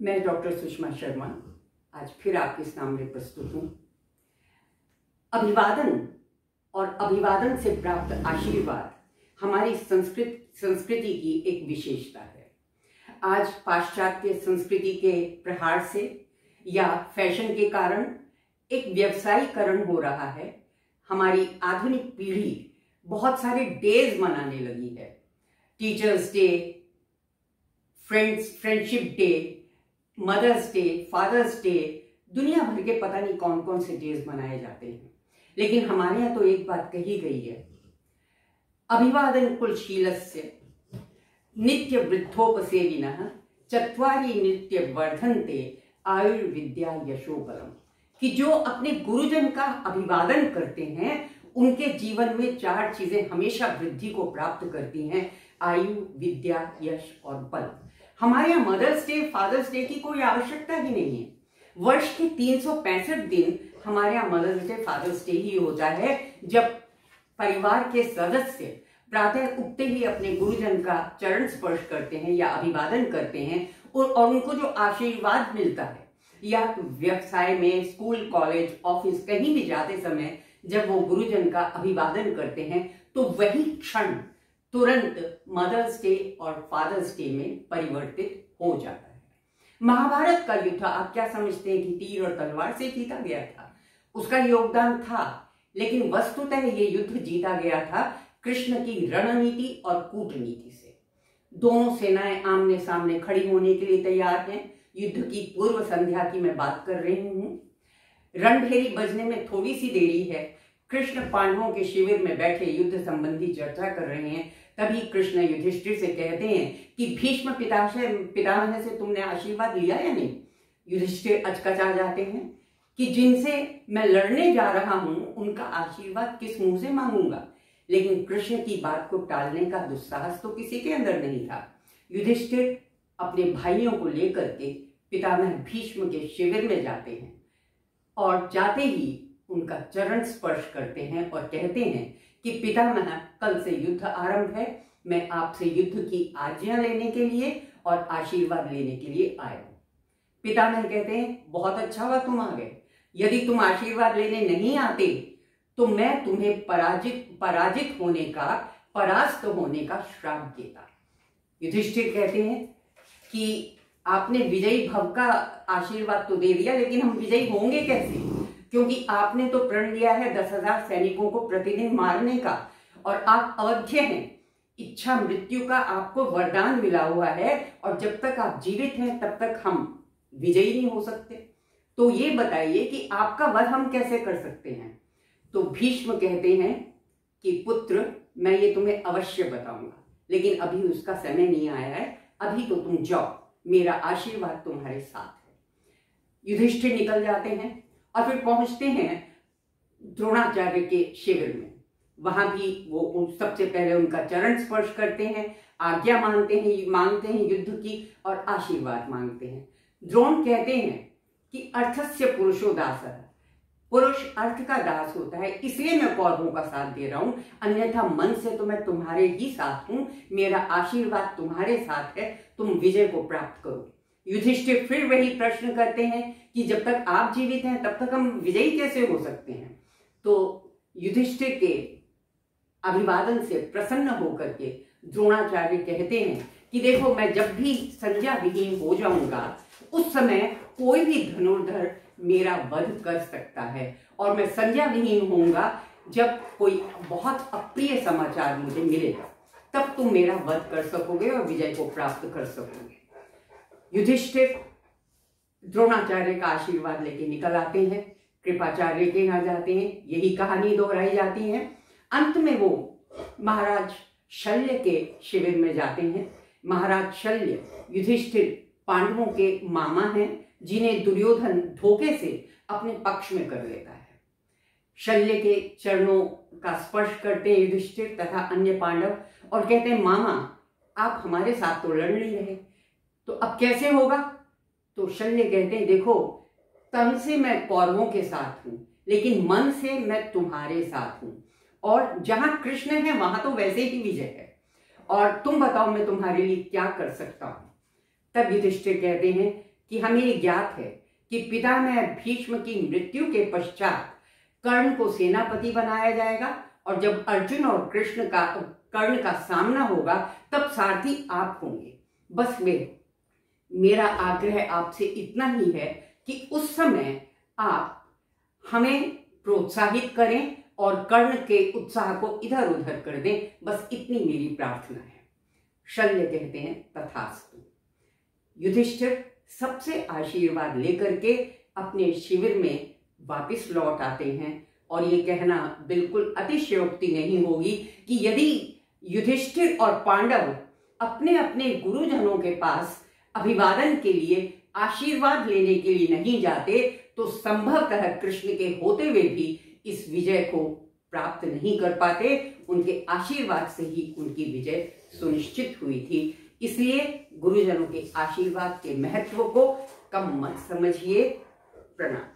मैं डॉक्टर सुषमा शर्मा आज फिर आपके सामने प्रस्तुत हूँ। अभिवादन और अभिवादन से प्राप्त आशीर्वाद हमारी संस्कृति की एक विशेषता है। आज पाश्चात्य संस्कृति के प्रहार से या फैशन के कारण एक व्यवसायीकरण हो रहा है। हमारी आधुनिक पीढ़ी बहुत सारे डेज मनाने लगी है। Teachers day, friendship day, mothers day, fathers day, दुनिया भर के पता नहीं कौन कौन से डेज मनाए जाते हैं। लेकिन हमारे यहाँ तो एक बात कही गई है, अभिवादन कुलशीलस्य नित्य वृद्धोपसेविनः चत्वारि नित्य वर्धन्ते आयुर्विद्या यशोबलम, कि जो अपने गुरुजन का अभिवादन करते हैं उनके जीवन में चार चीजें हमेशा वृद्धि को प्राप्त करती हैं, आयु, विद्या, यश और बल। हमारे यहाँ मदर्स डे, फादर्स डे की कोई आवश्यकता ही नहीं है। वर्ष के 365 दिन हमारे यहाँ मदर्स डे, फादर्स डे ही होता है, जब परिवार के सदस्य प्रातः उठते ही अपने गुरुजन का चरण स्पर्श करते हैं या अभिवादन करते हैं और उनको जो आशीर्वाद मिलता है, या व्यवसाय में, स्कूल, कॉलेज, ऑफिस, कहीं भी जाते समय जब वो गुरुजन का अभिवादन करते हैं तो वही क्षण तुरंत मदर्स डे और फादर्स डे में परिवर्तित हो जाता है। महाभारत का युद्ध आप क्या समझते हैं कि तीर और तलवार से जीता गया था? उसका योगदान था, लेकिन वस्तुतः ये युद्ध जीता गया था कृष्ण की रणनीति और कूटनीति से। दोनों सेनाएं आमने सामने खड़ी होने के लिए तैयार हैं। युद्ध की पूर्व संध्या की मैं बात कर रही हूं। रणभेरी बजने में थोड़ी सी देरी है। कृष्ण पांडवों के शिविर में बैठे युद्ध संबंधी चर्चा कर रहे हैं। तभी कृष्ण युधिष्ठिर से कहते हैं कि भीष्म पितामह से तुमने आशीर्वाद लिया या नहीं? युधिष्ठिर अचकचा जाते हैं कि जिनसे मैं लड़ने जा रहा हूं उनका आशीर्वाद किस मुंह से मांगूंगा। लेकिन कृष्ण की बात को टालने का दुस्साहस तो किसी के अंदर नहीं था। युधिष्ठिर अपने भाइयों को लेकर के पितामह भीष्म के शिविर में जाते हैं और जाते ही उनका चरण स्पर्श करते हैं और कहते हैं कि पितामह, कल से युद्ध आरंभ है। मैं आपसे युद्ध की आज्ञा लेने के लिए और आशीर्वाद लेने के लिए आया हूं। पितामह कहते हैं, बहुत अच्छा हुआ तुम आ गए। यदि तुम आशीर्वाद लेने नहीं आते तो मैं तुम्हें पराजित होने का, परास्त होने का श्राप देता। युधिष्ठिर कहते हैं कि आपने विजयी भव का आशीर्वाद तो दे दिया, लेकिन हम विजयी होंगे कैसे? क्योंकि आपने तो प्रण लिया है 10,000 सैनिकों को प्रतिदिन मारने का, और आप अवध्य हैं। इच्छा मृत्यु का आपको वरदान मिला हुआ है, और जब तक आप जीवित हैं तब तक हम विजयी नहीं हो सकते। तो ये बताइए कि आपका वध हम कैसे कर सकते हैं? तो भीष्म कहते हैं कि पुत्र, मैं ये तुम्हें अवश्य बताऊंगा, लेकिन अभी उसका समय नहीं आया है। अभी तो तुम जाओ, मेरा आशीर्वाद तुम्हारे साथ है। युधिष्ठिर निकल जाते हैं और फिर पहुंचते हैं द्रोणाचार्य के शिविर में। वहां भी वो सबसे पहले उनका चरण स्पर्श करते हैं, आज्ञा मांगते हैं युद्ध की, और आशीर्वाद मांगते हैं। द्रोण कहते हैं कि अर्थस्य पुरुषो दासः, पुरुष अर्थ का दास होता है, इसलिए मैं कौरवों का साथ दे रहा हूं, अन्यथा मन से तो मैं तुम्हारे ही साथ हूं। मेरा आशीर्वाद तुम्हारे साथ है, तुम विजय को प्राप्त करो। युधिष्ठिर फिर वही प्रश्न करते हैं कि जब तक आप जीवित हैं तब तक हम विजयी कैसे हो सकते हैं? तो युधिष्ठिर के अभिवादन से प्रसन्न होकर के द्रोणाचार्य कहते हैं कि देखो, मैं जब भी संज्ञा विहीन हो जाऊंगा उस समय कोई भी धनुर्धर मेरा वध कर सकता है, और मैं संज्ञा विहीन होऊंगा जब कोई बहुत अप्रिय समाचार मुझे मिलेगा, तब तुम मेरा वध कर सकोगे और विजय को प्राप्त कर सकोगे। युधिष्ठिर द्रोणाचार्य का आशीर्वाद लेके निकल आते हैं, कृपाचार्य के यहाँ जाते हैं। यही कहानी दोहराई जाती है। अंत में वो महाराज शल्य के शिविर में जाते हैं। महाराज शल्य युधिष्ठिर पांडवों के मामा हैं, जिन्हें दुर्योधन धोखे से अपने पक्ष में कर लेता है। शल्य के चरणों का स्पर्श करते हैं युधिष्ठिर तथा अन्य पांडव और कहते हैं, मामा, आप हमारे साथ तो लड़ नहीं रहे, तो अब कैसे होगा? तो शल्य कहते हैं, देखो, तन से मैं कौरवों के साथ हूं, लेकिन मन से मैं तुम्हारे साथ हूं, और जहां कृष्ण है वहां तो वैसे ही विजय है, और तुम बताओ मैं तुम्हारे लिए क्या कर सकता हूं। तब युधिष्ठिर कहते हैं कि हमें ये ज्ञात है कि पितामह भीष्म की मृत्यु के पश्चात कर्ण को सेनापति बनाया जाएगा और जब अर्जुन और कर्ण का सामना होगा तब सारथी आप होंगे। बस मेरा आग्रह आपसे इतना ही है कि उस समय आप हमें प्रोत्साहित करें और कर्ण के उत्साह को इधर उधर कर दें। बस इतनी मेरी प्रार्थना है। शल्य कहते हैं तथास्तु। युधिष्ठिर सबसे आशीर्वाद लेकर के अपने शिविर में वापस लौट आते हैं और ये कहना बिल्कुल अतिशयोक्ति नहीं होगी कि यदि युधिष्ठिर और पांडव अपने अपने गुरुजनों के पास अभिवादन के लिए, आशीर्वाद लेने के लिए नहीं जाते तो संभवतः कृष्ण के होते हुए भी इस विजय को प्राप्त नहीं कर पाते। उनके आशीर्वाद से ही उनकी विजय सुनिश्चित हुई थी। इसलिए गुरुजनों के आशीर्वाद के महत्व को कम मत समझिए। प्रणाम।